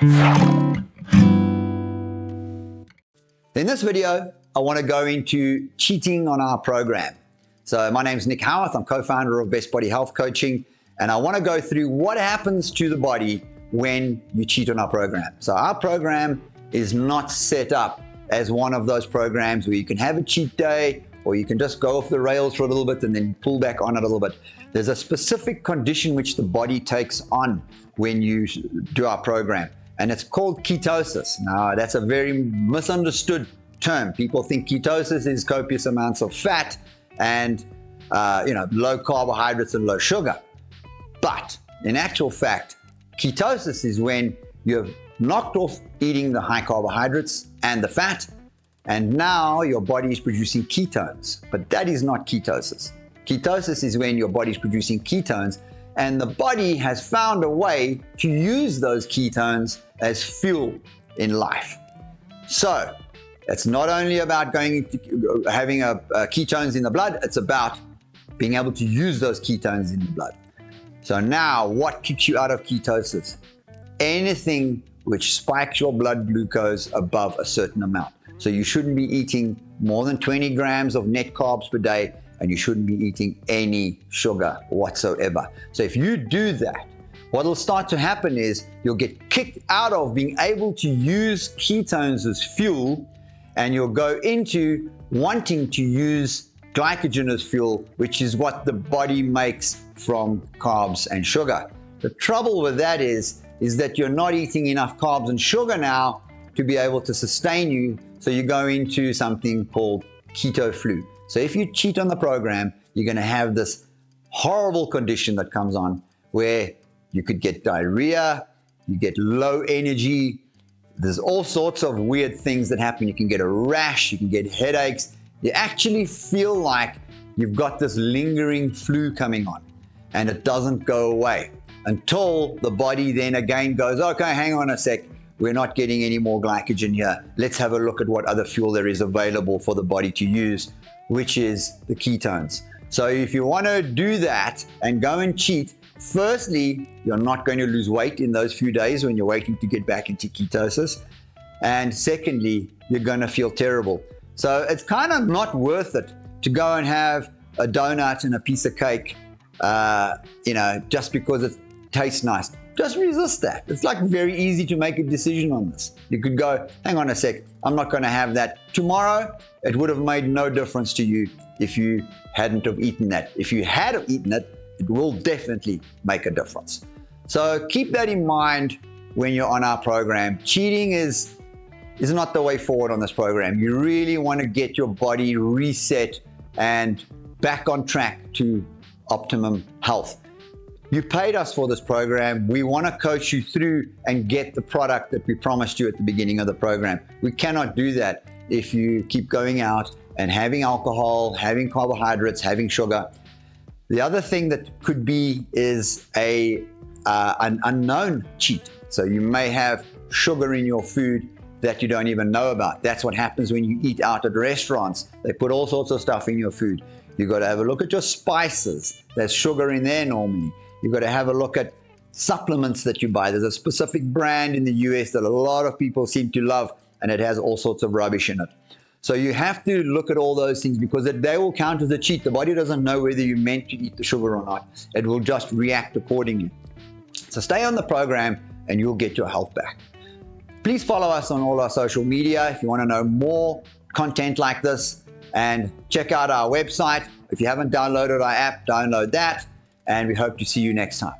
In this video, I want to go into cheating on our program. So my name is Nick Howarth. I'm co-founder of Best Body Health Coaching, and I want to go through what happens to the body when you cheat on our program. So our program is not set up as one of those programs where you can have a cheat day or you can just go off the rails for a little bit and then pull back on it a little bit. There's a specific condition which the body takes on when you do our program, and it's called ketosis. Now, that's a very misunderstood term. People think ketosis is copious amounts of fat and low carbohydrates and low sugar. But in actual fact, ketosis is when you have knocked off eating the high carbohydrates and the fat, and now your body is producing ketones. But that is not ketosis. Ketosis is when your body is producing ketones and the body has found a way to use those ketones as fuel in life. So it's not only about having ketones in the blood, it's about being able to use those ketones in the blood. So now, what kicks you out of ketosis? Anything which spikes your blood glucose above a certain amount. So you shouldn't be eating more than 20 grams of net carbs per day, and you shouldn't be eating any sugar whatsoever. So if you do that, what will start to happen is you'll get kicked out of being able to use ketones as fuel, and you'll go into wanting to use glycogen as fuel, which is what the body makes from carbs and sugar. The trouble with that is that you're not eating enough carbs and sugar now to be able to sustain you, so you go into something called keto flu. So if you cheat on the program, you're going to have this horrible condition that comes on where you could get diarrhea, you get low energy, there's all sorts of weird things that happen. You can get a rash, you can get headaches. You actually feel like you've got this lingering flu coming on, and it doesn't go away until the body then again goes, okay, hang on a sec, we're not getting any more glycogen here. Let's have a look at what other fuel there is available for the body to use, which is the ketones. So if you want to do that and go and cheat, firstly, you're not going to lose weight in those few days when you're waiting to get back into ketosis. And secondly, you're going to feel terrible. So it's kind of not worth it to go and have a donut and a piece of cake, just because it tastes nice. Just resist that. It's like very easy to make a decision on this. You could go, hang on a sec, I'm not going to have that. Tomorrow, it would have made no difference to you if you hadn't have eaten that. If you had have eaten it, it will definitely make a difference. So keep that in mind when you're on our program. Cheating is not the way forward on this program. You really want to get your body reset and back on track to optimum health. You paid us for this program. We want to coach you through and get the product that we promised you at the beginning of the program. We cannot do that if you keep going out and having alcohol, having carbohydrates, having sugar. The other thing that could be is an unknown cheat. So you may have sugar in your food that you don't even know about. That's what happens when you eat out at restaurants. They put all sorts of stuff in your food. You've got to have a look at your spices. There's sugar in there normally. You've got to have a look at supplements that you buy. There's a specific brand in the US that a lot of people seem to love, and it has all sorts of rubbish in it. So you have to look at all those things because they will count as a cheat. The body doesn't know whether you meant to eat the sugar or not. It will just react accordingly. So stay on the program and you'll get your health back. Please follow us on all our social media if you want to know more content like this, and check out our website. If you haven't downloaded our app, download that, and we hope to see you next time.